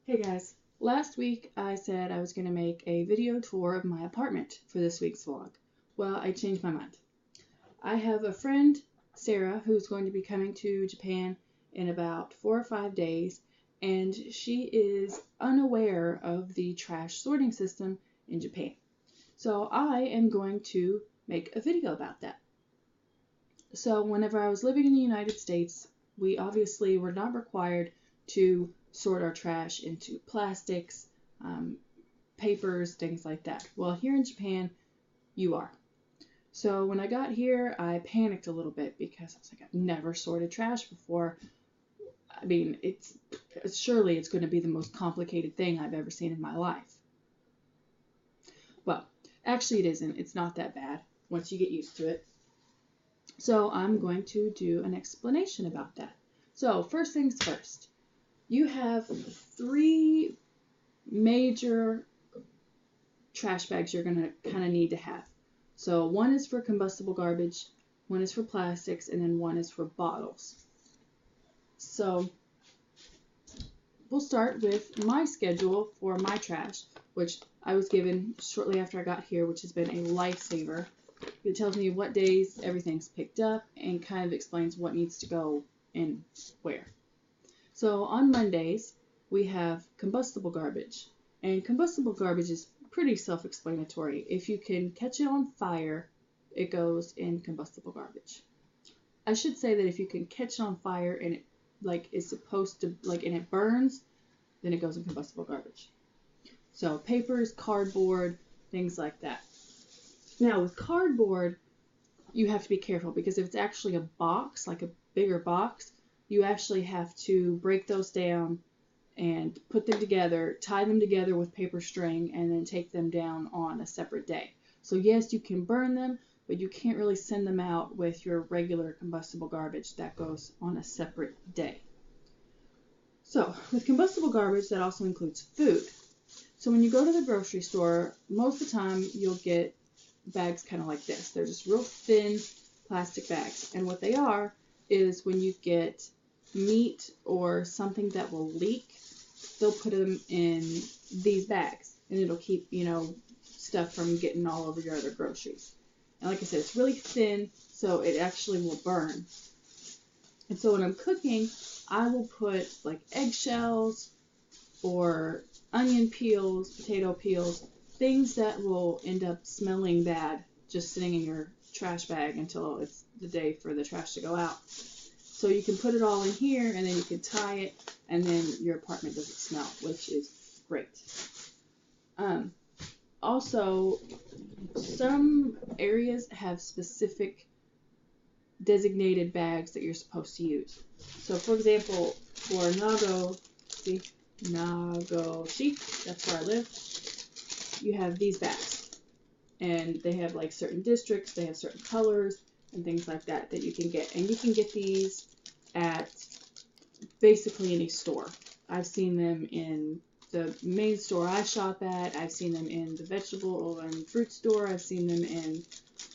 Hey guys, last week I said I was going to make a video tour of my apartment for this week's vlog. Well, I changed my mind. I have a friend, Sarah, who's going to be coming to Japan in about 4 or 5 days, and she is unaware of the trash sorting system in Japan. So I am going to make a video about that. So whenever I was living in the United States, we obviously were not required to sort our trash into plastics, papers, things like that. Well, here in Japan, you are. So when I got here, I panicked a little bit because I was like, I've never sorted trash before. I mean, surely it's going to be the most complicated thing I've ever seen in my life. Well, actually it isn't. It's not that bad once you get used to it. So I'm going to do an explanation about that. So first things first. You have 3 major trash bags you're going to kind of need to have. So one is for combustible garbage, one is for plastics, and then one is for bottles. So we'll start with my schedule for my trash, which I was given shortly after I got here, which has been a lifesaver. It tells me what days everything's picked up and kind of explains what needs to go in where. So on Mondays, we have combustible garbage. And combustible garbage is pretty self-explanatory. If you can catch it on fire, it goes in combustible garbage. I should say that if you can catch it on fire and it is supposed to and it burns, then it goes in combustible garbage. So papers, cardboard, things like that. Now with cardboard, you have to be careful because if it's actually a box, like a bigger box, you actually have to break those down and put them together, tie them together with paper string, and then take them down on a separate day. So yes, you can burn them, but you can't really send them out with your regular combustible garbage. That goes on a separate day. So with combustible garbage, that also includes food. So when you go to the grocery store, most of the time you'll get bags kind of like this. They're just real thin plastic bags. And what they are is when you get meat or something that will leak, they'll put them in these bags and it'll keep, stuff from getting all over your other groceries. And like I said, it's really thin, so it actually will burn. And so when I'm cooking, I will put like eggshells or onion peels, potato peels, things that will end up smelling bad just sitting in your trash bag until it's the day for the trash to go out. So you can put it all in here and then you can tie it and then your apartment doesn't smell, which is great. Also, some areas have specific designated bags that you're supposed to use. So for example, for Nagoshi, that's where I live, you have these bags. And they have certain districts, they have certain colors and things like that you can get. And you can get these at basically any store. I've seen them in the main store I shop at. I've seen them in the vegetable and fruit store. I've seen them in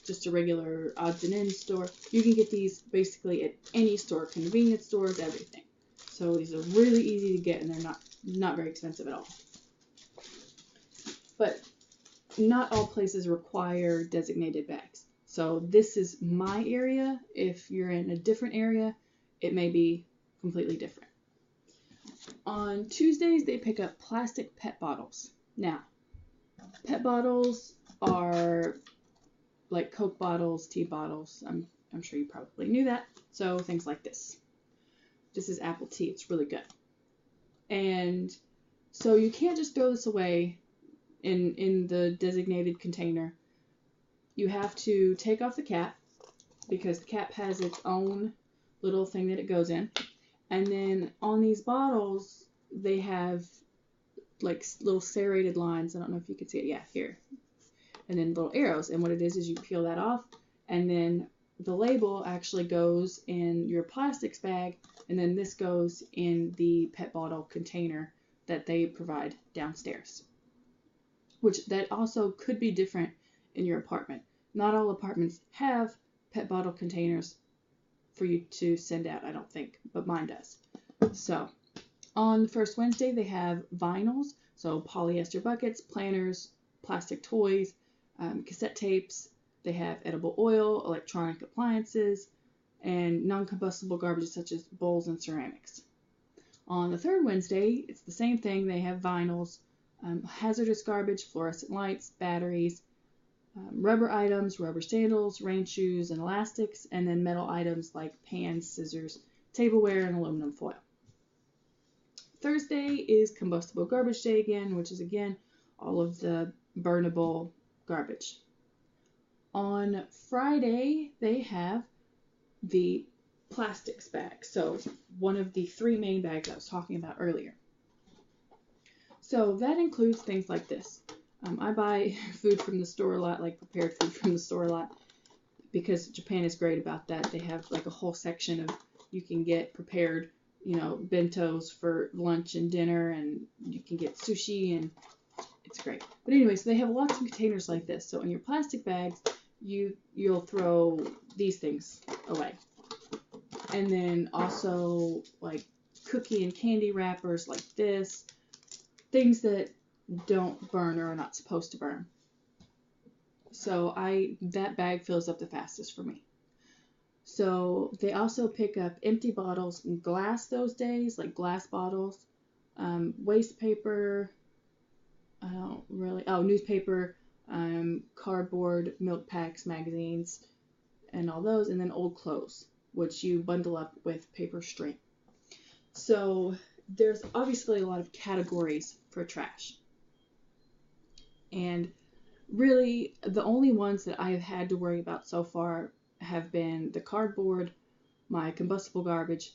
just a regular odds and ends store. You can get these basically at any store, convenience stores, everything. So these are really easy to get and they're not very expensive at all. But not all places require designated bags. So this is my area. If you're in a different area, it may be completely different. On Tuesdays, they pick up plastic PET bottles. Now, PET bottles are like Coke bottles, tea bottles. I'm sure you probably knew that. So things like this. This is apple tea. It's really good. And so you can't just throw this away in the designated container. You have to take off the cap because the cap has its own little thing that it goes in. And then on these bottles, they have little serrated lines. I don't know if you can see it. Yeah, here. And then little arrows. And what it is you peel that off. And then the label actually goes in your plastics bag. And then this goes in the PET bottle container that they provide downstairs. Which that also could be different in your apartment. Not all apartments have PET bottle containers for you to send out, I don't think, but mine does. So On the first Wednesday, they have vinyls, so polyester buckets, planners, plastic toys, cassette tapes. They have edible oil, electronic appliances, and non-combustible garbage such as bowls and ceramics. On the third Wednesday, it's the same thing. They have vinyls, hazardous garbage, fluorescent lights, batteries, rubber items, rubber sandals, rain shoes, and elastics, and then metal items like pans, scissors, tableware, and aluminum foil. Thursday is combustible garbage day again, which is again all of the burnable garbage. On Friday, they have the plastics bag. So one of the 3 main bags I was talking about earlier. So that includes things like this. I buy food from the store a lot, like prepared food from the store a lot, because Japan is great about that. They have like a whole section of, you can get prepared, bentos for lunch and dinner, and you can get sushi, and it's great. But anyway, so they have lots of containers like this. So in your plastic bags, you'll throw these things away. And then also like cookie and candy wrappers like this, things that don't burn or are not supposed to burn. So that bag fills up the fastest for me. So they also pick up empty bottles and glass those days, like glass bottles, waste paper, newspaper, cardboard, milk packs, magazines, and all those, and then old clothes, which you bundle up with paper string. So there's obviously a lot of categories for trash. And really, the only ones that I have had to worry about so far have been the cardboard, my combustible garbage,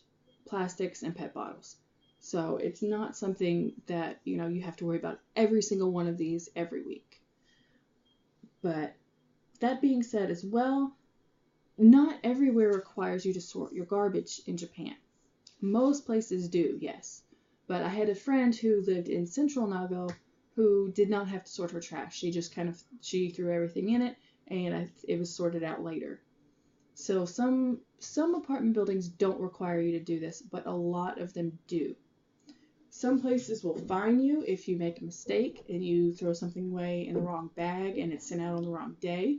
plastics, and PET bottles. So it's not something that, you have to worry about every single one of these every week. But that being said as well, not everywhere requires you to sort your garbage in Japan. Most places do, yes. But I had a friend who lived in central Nago who did not have to sort her trash. She threw everything in it, and it was sorted out later. So some apartment buildings don't require you to do this, but a lot of them do. Some places will fine you if you make a mistake and you throw something away in the wrong bag and it's sent out on the wrong day.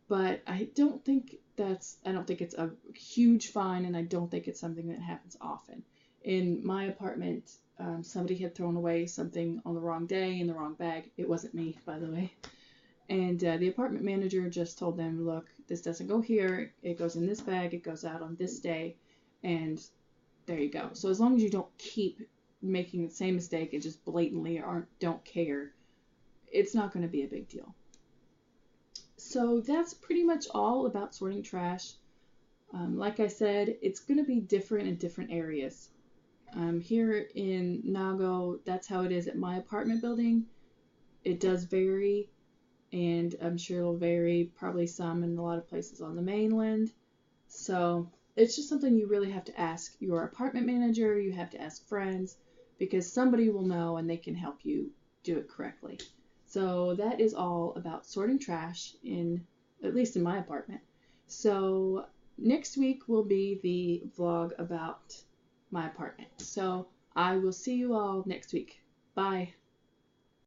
But I don't think it's a huge fine, and I don't think it's something that happens often. In my apartment, somebody had thrown away something on the wrong day in the wrong bag. It wasn't me, by the way. And the apartment manager just told them, look, this doesn't go here. It goes in this bag. It goes out on this day. And there you go. So as long as you don't keep making the same mistake and just blatantly don't care, it's not going to be a big deal. So that's pretty much all about sorting trash. Like I said, it's going to be different in different areas. Here in Nago, that's how it is at my apartment building. It does vary, and I'm sure it'll vary probably some in a lot of places on the mainland. So it's just something you really have to ask your apartment manager, you have to ask friends, because somebody will know and they can help you do it correctly. So that is all about sorting trash at least in my apartment. So next week will be the vlog about my apartment. So I will see you all next week. Bye.